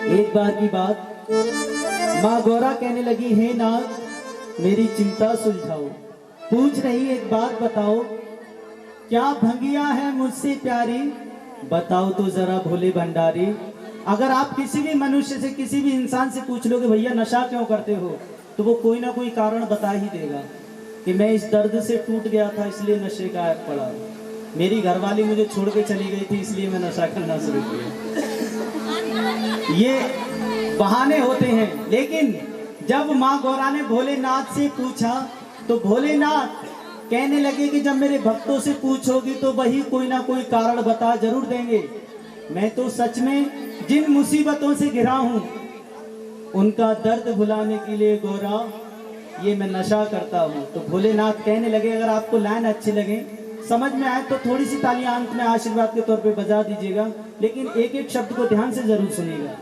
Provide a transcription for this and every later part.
एक बार की बात, माँ गौरा कहने लगी, हे नाथ मेरी चिंता सुलझाओ। पूछ रही, एक बात बताओ, क्या भंगिया है मुझसे प्यारी? बताओ तो जरा भोले भंडारी। अगर आप किसी भी मनुष्य से, किसी भी इंसान से पूछ लोगे भैया नशा क्यों करते हो, तो वो कोई ना कोई कारण बता ही देगा कि मैं इस दर्द से टूट गया था इसलिए नशे का ऐप पड़ा, मेरी घरवाली मुझे छोड़ के चली गई थी इसलिए मैं नशा करना शुरू किया। ये बहाने होते हैं। लेकिन जब माँ गौरा ने भोलेनाथ से पूछा तो भोलेनाथ कहने लगे कि जब मेरे भक्तों से पूछोगी तो वही कोई ना कोई कारण बता जरूर देंगे। मैं तो सच में जिन मुसीबतों से घिरा हूं उनका दर्द भुलाने के लिए गौरा ये मैं नशा करता हूं। तो भोलेनाथ कहने लगे, अगर आपको लाइन अच्छी लगे, समझ में आए तो थोड़ी सी तालियां अंत में आशीर्वाद के तौर पे बजा दीजिएगा, लेकिन एक एक शब्द को ध्यान से जरूर सुनिएगा।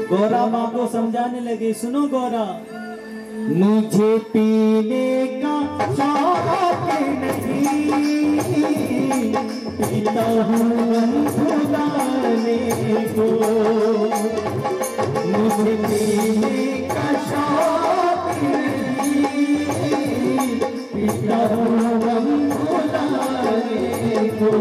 गौरा माँ को समझाने लगे, सुनो गौरा, मुझे पीने का शौक नहीं, पीता हूँ भुलाने को। मुझे पीने का शौक नहीं, पीता हूँ भुलाने को।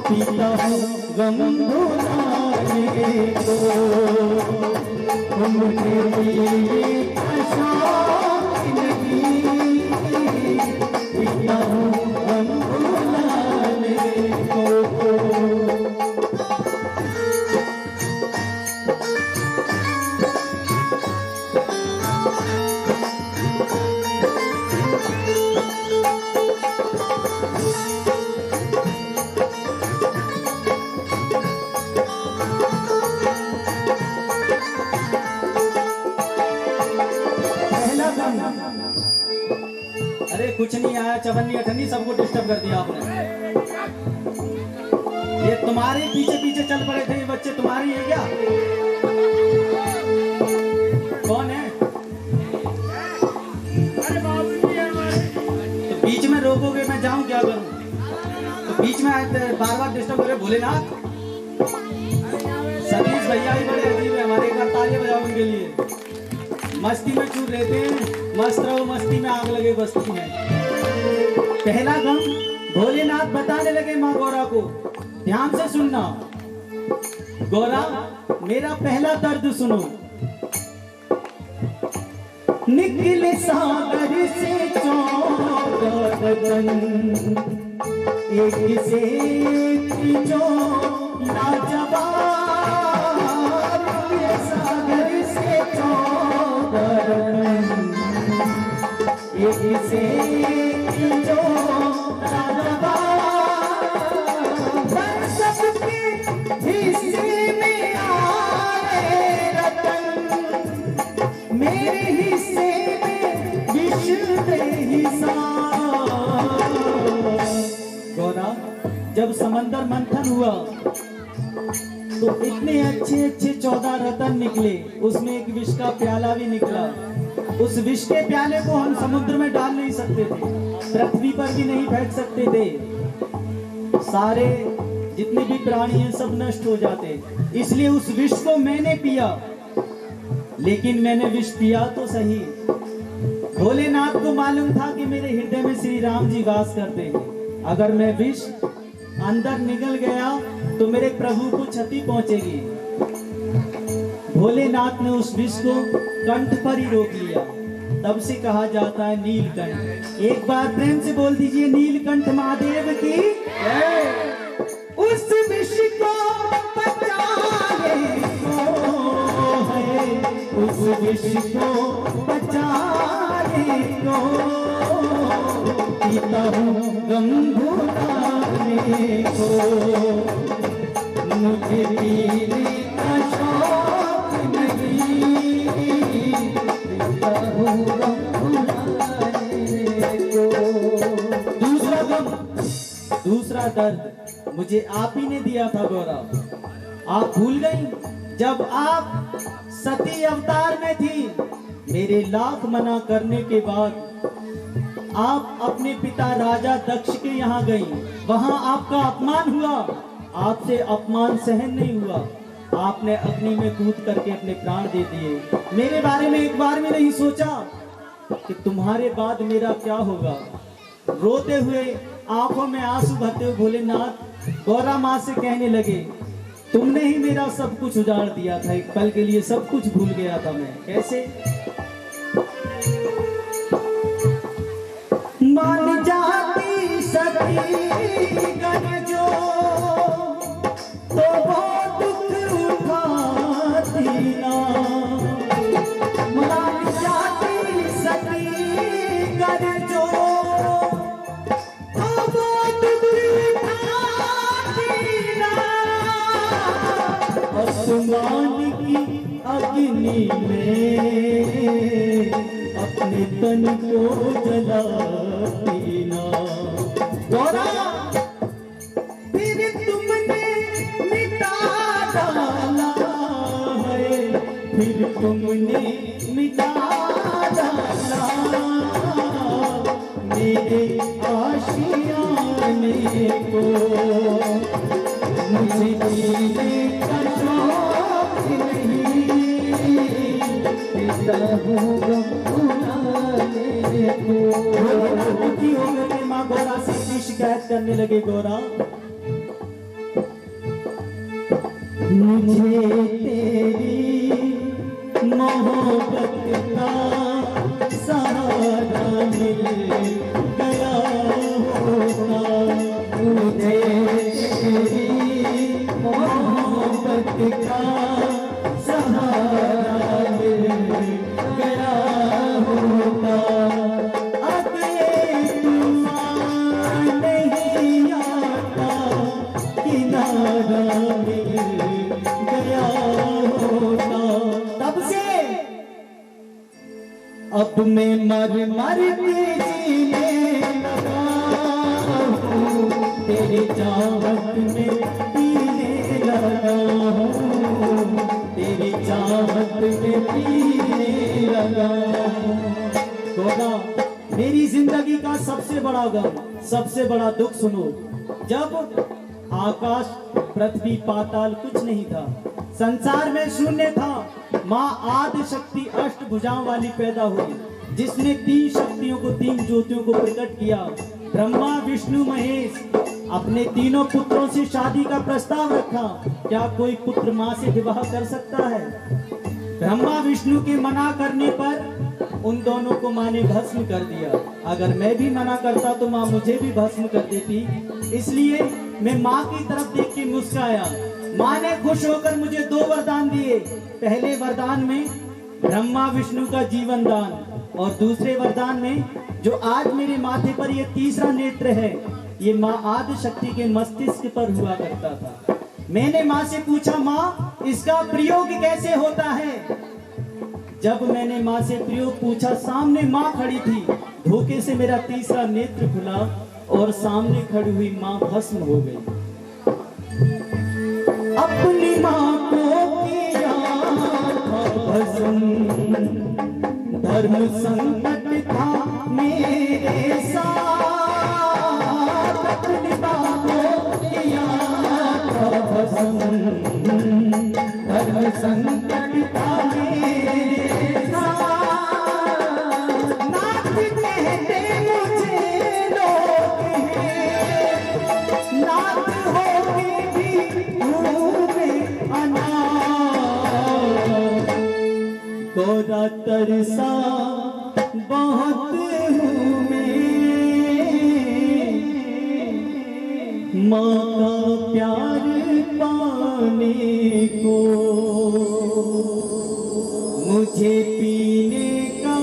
पीता हूँ गम भुलाने को, मुझे पीने का शौक नहीं, पीता हूँ गम भुलाने को। अरे कुछ नहीं आया, चवन्नी अठन्नी सबको डिस्टर्ब कर दिया आपने। ये तुम्हारे पीछे पीछे चल पड़े थे, ये बच्चे तुम्हारी है क्या? कौन है? तो बीच में रोकोगे मैं जाऊं क्या करूं? तो बीच में बार बार डिस्टर्ब करे भोलेनाथ। सतीश भैया ही बड़े अजीब है हमारे, एक बार तालियां बजाओ उनके लिए। मस्ती में चूर लेते हैं, मस्त रहो मस्ती में आग लगे बस्ती में। पहला गम भोलेनाथ बताने लगे माँ गौरा को, ध्यान से सुनना। गौरा मेरा पहला दर्द सुनो। निकले सागर से 14 गगन, एक से एक जो लाजवाब, सागर से 14 गगन, एक से एक जो लाजवाब, सबके हिस्से में आए रतन, मेरे हिस्से में विश्व गौरा जब समंदर मंथन हुआ तो इतने अच्छे अच्छे 14 रतन निकले, उसमें एक विष का प्याला भी निकला। उस विष के प्याले को हम समुद्र में डाल नहीं सकते थे, पृथ्वी पर भी नहीं फेंक सकते थे, सारे जितने भी प्राणी हैं सब नष्ट हो जाते। इसलिए उस विष को मैंने पिया, लेकिन मैंने विष पिया तो सही, भोलेनाथ को मालूम था कि मेरे हृदय में श्री राम जी वास करते हैं। अगर मैं विष अंदर निकल गया तो मेरे प्रभु को क्षति पहुंचेगी। भोलेनाथ ने उस विष को कंठ पर ही रोक लिया, तब से कहा जाता है नीलकंठ। एक बार प्रेम से बोल दीजिए नीलकंठ महादेव की। विष को बचाए को है, उस विष को बचाए को पीता हूँ गम भुलाने को, मुझे पीने का शौक नहीं, पीता हूँ गम भुलाने को। दूसरा गम, दूसरा दर्द मुझे आप ही ने दिया था गौरव। आप भूल गई जब आप सती अवतार में थी, मेरे लाख मना करने के बाद आप अपने पिता राजा दक्ष के यहाँ गई, वहां आपका अपमान हुआ, आपसे अपमान सहन नहीं हुआ, आपने अग्नि में कूद करके अपने प्राण दे दिए। मेरे बारे में एक बार भी नहीं सोचा कि तुम्हारे बाद मेरा क्या होगा। रोते हुए आंखों में आंसू भरते हुए भोलेनाथ गौरा माँ से कहने लगे, तुमने ही मेरा सब कुछ उजाड़ दिया था, एक पल के लिए सब कुछ भूल गया था मैं। कैसे? मान जाती सती गन जो तो वो दुख उठाती ना, मान जाती सती गन जो तो वो दुख उठाती ना, आसमान की अग्नि में अपने तन को जलाती ना। गौरा फिर तुमने मिटा डाला है, फिर तुमने मिटा डाला मेरे आशियाने को, मुझे जीने का शौक नहीं, पीता हूँ गम भुलाने को। दुखी होकर के माँ गौरा से की शिकायत करने लगे, गौरा मुझे तेरी मोहब्बत का सहारा मिल गया होता, मुझे तेरी मोहब्बत का सहारा मिल गया होता, अगर तूफान नहीं आता किनारा मिल गया होता। तब से अब मैं मर मर के जीने लगा हूँ, तेरी चाहत में पीने लगा हूँ, तेरी चाहत में पीने लगा हूँ। गौरा मेरी जिंदगी का सबसे बड़ा गम, सबसे बड़ा दुख सुनो। जब आकाश पृथ्वी पाताल कुछ नहीं था, संसार में शून्य था, माँ आदि शक्ति अष्टभुजाओं वाली पैदा हुई, जिसने तीन शक्तियों को, तीन ज्योतियों को प्रकट किया। ब्रह्मा विष्णु महेश अपने तीनों पुत्रों से शादी का प्रस्ताव रखा। क्या कोई पुत्र माँ से विवाह कर सकता है? ब्रह्मा विष्णु के मना करने पर उन दोनों को माँ ने भस्म कर दिया। अगर मैं भी मना करता तो माँ मुझे भी भस्म कर देती, इसलिए मैं माँ की तरफ देख के मुस्कुराया। माँ ने खुश होकर मुझे दो वरदान दिए। पहले वरदान में ब्रह्मा विष्णु का जीवन दान, और दूसरे वरदान में जो आज मेरे माथे पर ये तीसरा नेत्र है, ये माँ आदि शक्ति के मस्तिष्क पर हुआ करता था। मैंने माँ से पूछा, माँ इसका प्रयोग कैसे होता है? जब मैंने माँ से प्रयोग पूछा, सामने माँ खड़ी थी। धोखे से मेरा तीसरा नेत्र खुला और सामने खड़ी हुई माँ भस्म हो गई। अपनी माँ को किया भस्म, धर्म संकट था मेरे साथ। अपनी माँ को किया भस्म, धर्म संकट था मेरे साथ। नाथ कहते मुझे लोग हैं, नाथ होके भी घूमे अनाथ। गौरा तरसा बहुत हूँ मैं, माँ का प्यार मुझे पीने का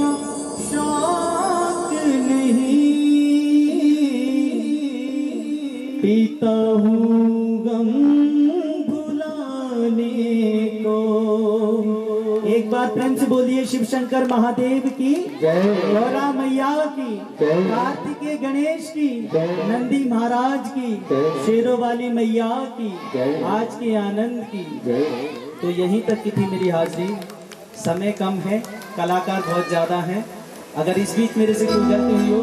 शौक नहीं, पीता हूँ गम भुलाने को। एक बार प्रेम से बोलिए शिव शंकर महादेव की जय। गौरा मैया की, जय। कार्तिकेय गणेश की, जय। नंदी महाराज की, जय। शेरों वाली मैया की, जय। आज के आनंद की। जय। तो यहीं तक की थी मेरी हाजिरी। समय कम है, कलाकार बहुत ज्यादा हैं। अगर इस बीच मेरे से कोई गलती हुई हो